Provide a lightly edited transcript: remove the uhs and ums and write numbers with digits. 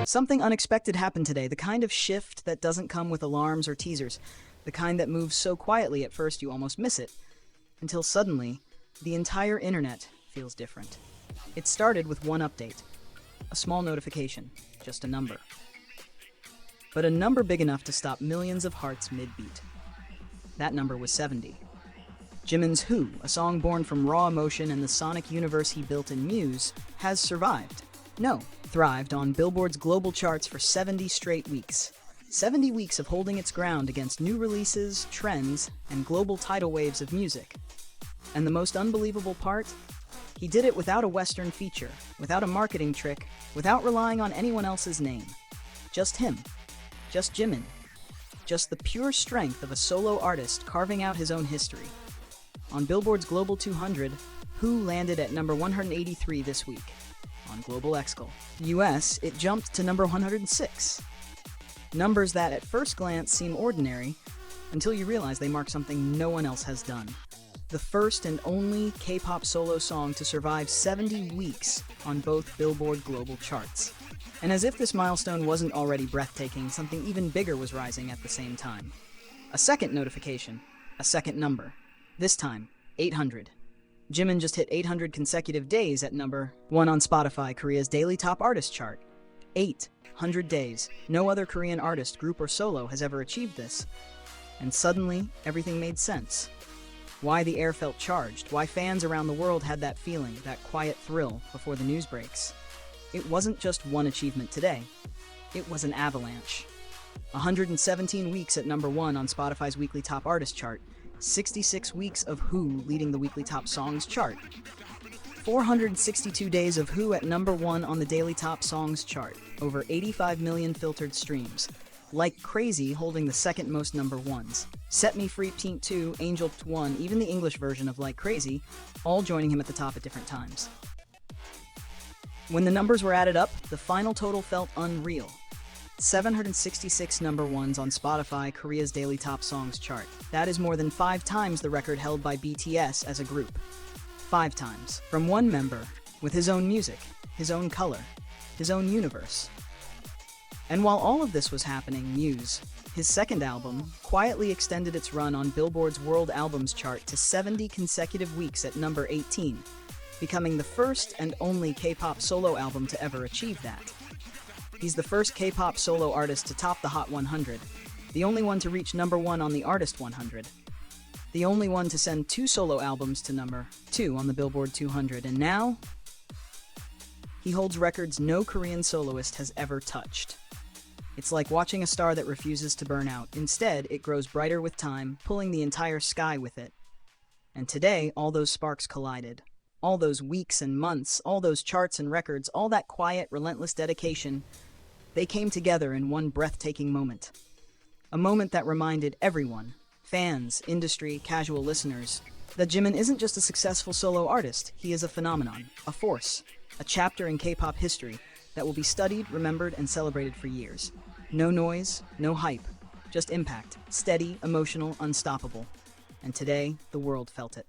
Something unexpected happened today, the kind of shift that doesn't come with alarms or teasers, the kind that moves so quietly at first you almost miss it, until suddenly, the entire internet feels different. It started with one update, a small notification, just a number. But a number big enough to stop millions of hearts mid-beat. That number was 70. Jimin's Who, a song born from raw emotion and the sonic universe he built in Muse, has survived. No, thrived on Billboard's global charts for 70 straight weeks. 70 weeks of holding its ground against new releases, trends, and global tidal waves of music. And the most unbelievable part? He did it without a Western feature, without a marketing trick, without relying on anyone else's name. Just him. Just Jimin. Just the pure strength of a solo artist carving out his own history. On Billboard's Global 200, Who landed at number 183 this week. On Global Excal US, it jumped to number 106. Numbers that at first glance seem ordinary, until you realize they mark something no one else has done. The first and only K-pop solo song to survive 70 weeks on both Billboard global charts. And as if this milestone wasn't already breathtaking, something even bigger was rising at the same time. A second notification, a second number. This time, 800. Jimin just hit 800 consecutive days at number 1 on Spotify, Korea's daily top artist chart. 800 days. No other Korean artist, group, or solo has ever achieved this. And suddenly, everything made sense. Why the air felt charged, why fans around the world had that feeling, that quiet thrill before the news breaks. It wasn't just one achievement today. It was an avalanche. 117 weeks at number 1 on Spotify's weekly top artist chart. 66 weeks of Who leading the weekly top songs chart. 462 days of Who at number 1 on the daily top songs chart. Over 85 million filtered streams. Like Crazy holding the second most number 1s. Set Me Free Pink 2, Angel 1, even the English version of Like Crazy, all joining him at the top at different times. When the numbers were added up, the final total felt unreal. 766 number 1s on Spotify, Korea's daily top songs chart. That is more than 5 times the record held by BTS as a group. 5 times. From one member, with his own music, his own color, his own universe. And while all of this was happening, Muse, his second album, quietly extended its run on Billboard's World Albums chart to 70 consecutive weeks at number 18, becoming the first and only K-pop solo album to ever achieve that. He's the first K-pop solo artist to top the Hot 100, the only one to reach number 1 on the Artist 100, the only one to send 2 solo albums to number 2 on the Billboard 200, and now he holds records no Korean soloist has ever touched. It's like watching a star that refuses to burn out. Instead, it grows brighter with time, pulling the entire sky with it. And today, all those sparks collided. All those weeks and months, all those charts and records, all that quiet, relentless dedication, they came together in one breathtaking moment. A moment that reminded everyone, fans, industry, casual listeners, that Jimin isn't just a successful solo artist, he is a phenomenon, a force, a chapter in K-pop history that will be studied, remembered, and celebrated for years. No noise, no hype, just impact, steady, emotional, unstoppable. And today, the world felt it.